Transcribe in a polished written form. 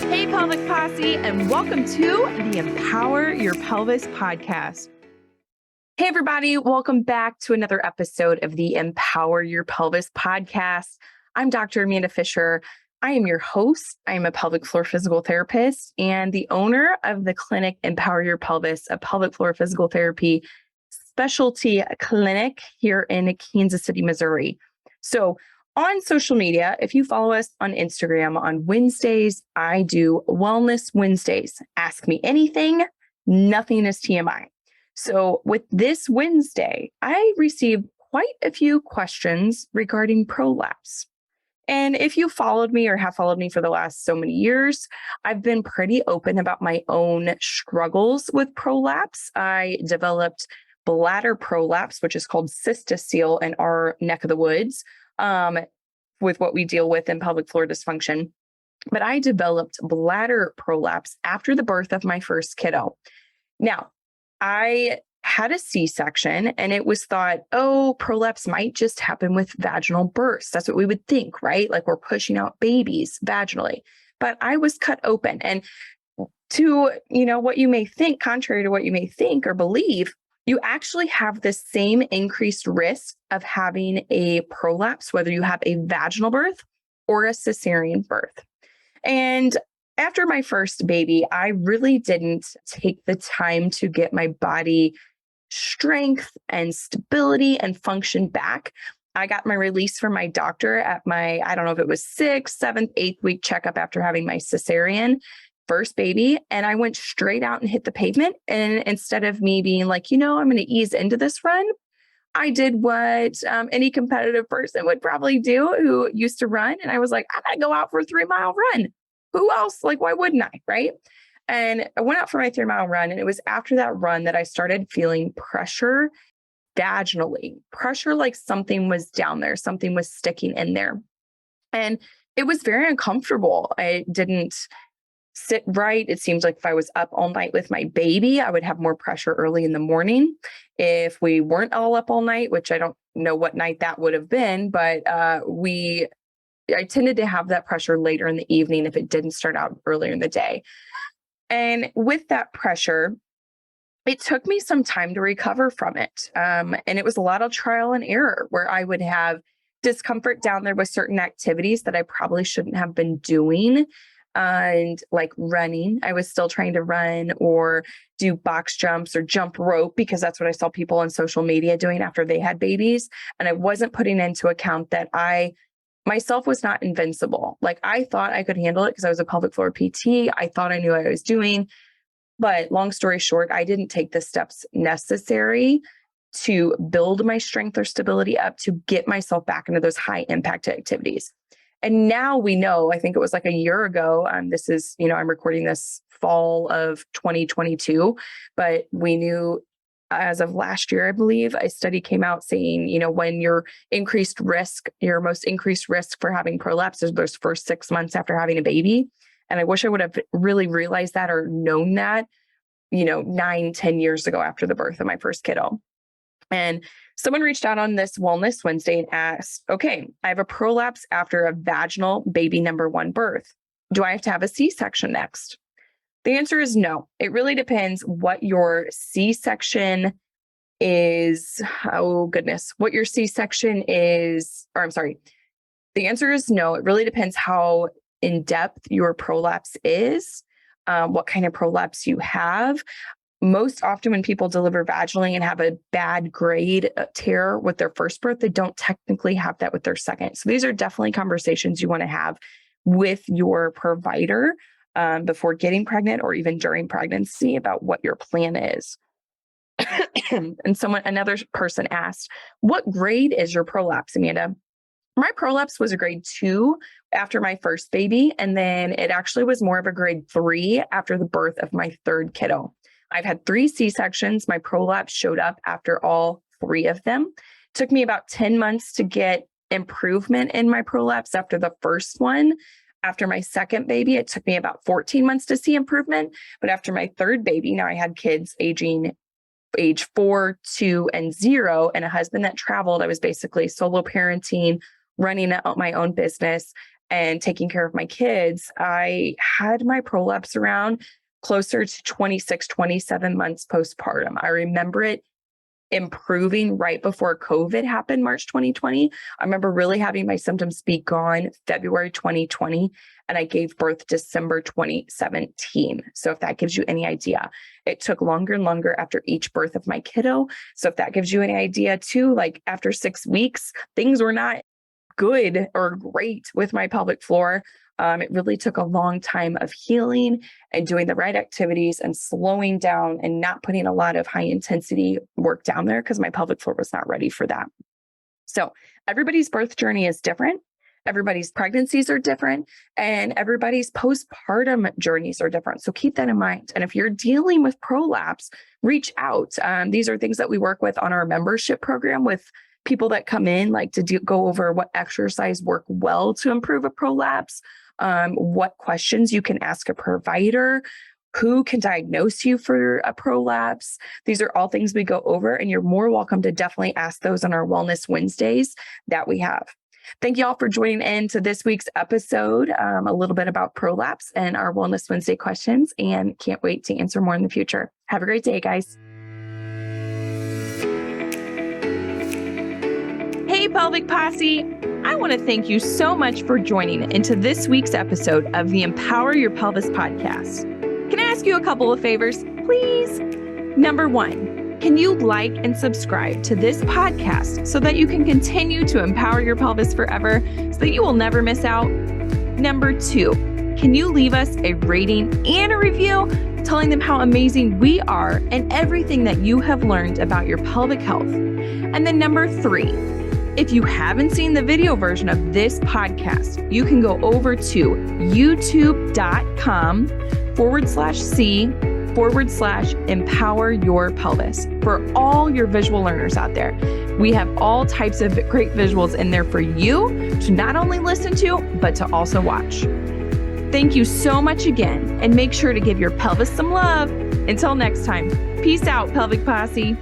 Hey, Pelvic Posse, and welcome to the Empower Your Pelvis Podcast. Hey, everybody, welcome back to another episode of the Empower Your Pelvis Podcast. I'm Dr. Amanda Fisher. I am your host. I am a pelvic floor physical therapist and the owner of the clinic Empower Your Pelvis, a pelvic floor physical therapy specialty clinic here in Kansas City, Missouri. So, on social media, if you follow us on Instagram on Wednesdays, I do Wellness Wednesdays. Ask me anything, nothing is TMI. So with this Wednesday, I received quite a few questions regarding prolapse. And if you followed me or have followed me for the last so many years, I've been pretty open about my own struggles with prolapse. I developed bladder prolapse, which is called Cystocele in our neck of the woods. With what we deal with in pelvic floor dysfunction. But I developed bladder prolapse after the birth of my first kiddo. Now, I had a C-section and it was thought, oh, prolapse might just happen with vaginal births. That's what we would think, right? Like we're pushing out babies vaginally. But I was cut open. And to, what you may think, contrary to what you may think or believe, you actually have the same increased risk of having a prolapse, whether you have a vaginal birth or a cesarean birth. And after my first baby, I really didn't take the time to get my body strength and stability and function back. I got my release from my doctor at my, I don't know if it was 6th, 7th, 8th week checkup after having my cesarean first baby. And I went straight out and hit the pavement. And instead of me being like, I'm going to ease into this run, I did what any competitive person would probably do who used to run. And I was like, I'm going to go out for a 3-mile run. Who else? Like, why wouldn't I? Right. And I went out for my 3-mile run. And it was after that run that I started feeling pressure vaginally, pressure like something was down there, something was sticking in there. And it was very uncomfortable. I didn't sit right. It seems like if I was up all night with my baby, I would have more pressure early in the morning. If we weren't all up all night, which I don't know what night that would have been, but I tended to have that pressure later in the evening if it didn't start out earlier in the day. And with that pressure, it took me some time to recover from it. And it was a lot of trial and error where I would have discomfort down there with certain activities that I probably shouldn't have been doing. And like running, I was still trying to run or do box jumps or jump rope because that's what I saw people on social media doing after they had babies. And I wasn't putting into account that I myself was not invincible. Like I thought I could handle it because I was a pelvic floor PT. I thought I knew what I was doing. But long story short, I didn't take the steps necessary to build my strength or stability up to get myself back into those high impact activities. And now we know, I think it was like a year ago, this is, I'm recording this fall of 2022, but we knew as of last year, I believe, a study came out saying, when your most increased risk for having prolapse is those first 6 months after having a baby. And I wish I would have really realized that or known that, 9-10 years ago after the birth of my first kiddo. And someone reached out on this Wellness Wednesday and asked, okay, I have a prolapse after a vaginal baby number 1 birth. Do I have to have a C-section next? The answer is no. It really depends what your C-section is. Oh, goodness. What your C-section is, or I'm sorry. The answer is no. It really depends how in depth your prolapse is, what kind of prolapse you have. Most often when people deliver vaginally and have a bad grade tear with their first birth, they don't technically have that with their second. So these are definitely conversations you want to have with your provider before getting pregnant or even during pregnancy about what your plan is. And another person asked, what grade is your prolapse, Amanda? My prolapse was a grade 2 after my first baby. And then it actually was more of a grade 3 after the birth of my third kiddo. I've had 3 C-sections. My prolapse showed up after all 3 of them. It took me about 10 months to get improvement in my prolapse after the first one. After my second baby, it took me about 14 months to see improvement. But after my third baby, now I had kids age 4, 2, and 0, and a husband that traveled. I was basically solo parenting, running my own business. and taking care of my kids, I had my prolapse around closer to 26, 27 months postpartum. I remember it improving right before COVID happened, March 2020. I remember really having my symptoms be gone February 2020, and I gave birth December 2017. So if that gives you any idea, it took longer and longer after each birth of my kiddo. So if that gives you any idea too, like after 6 weeks, things were not good or great with my pelvic floor. It really took a long time of healing and doing the right activities and slowing down and not putting a lot of high intensity work down there because my pelvic floor was not ready for that. So everybody's birth journey is different. Everybody's pregnancies are different, and everybody's postpartum journeys are different. So keep that in mind. And if you're dealing with prolapse, reach out. These are things that we work with on our membership program with people that come in, like to go over what exercise work well to improve a prolapse, what questions you can ask a provider, who can diagnose you for a prolapse. These are all things we go over, and you're more welcome to definitely ask those on our Wellness Wednesdays that we have. Thank you all for joining in to this week's episode, a little bit about prolapse and our Wellness Wednesday questions, and can't wait to answer more in the future. Have a great day, guys. Hey, Pelvic Posse. I want to thank you so much for joining into this week's episode of the Empower Your Pelvis Podcast. Can I ask you a couple of favors, please? Number one, can you like and subscribe to this podcast so that you can continue to empower your pelvis forever so that you will never miss out? Number two, can you leave us a rating and a review telling them how amazing we are and everything that you have learned about your pelvic health? And then number three, if you haven't seen the video version of this podcast, you can go over to youtube.com/C/Empower Your Pelvis for all your visual learners out there. We have all types of great visuals in there for you to not only listen to, but to also watch. Thank you so much again, and make sure to give your pelvis some love. Until next time, peace out, Pelvic Posse.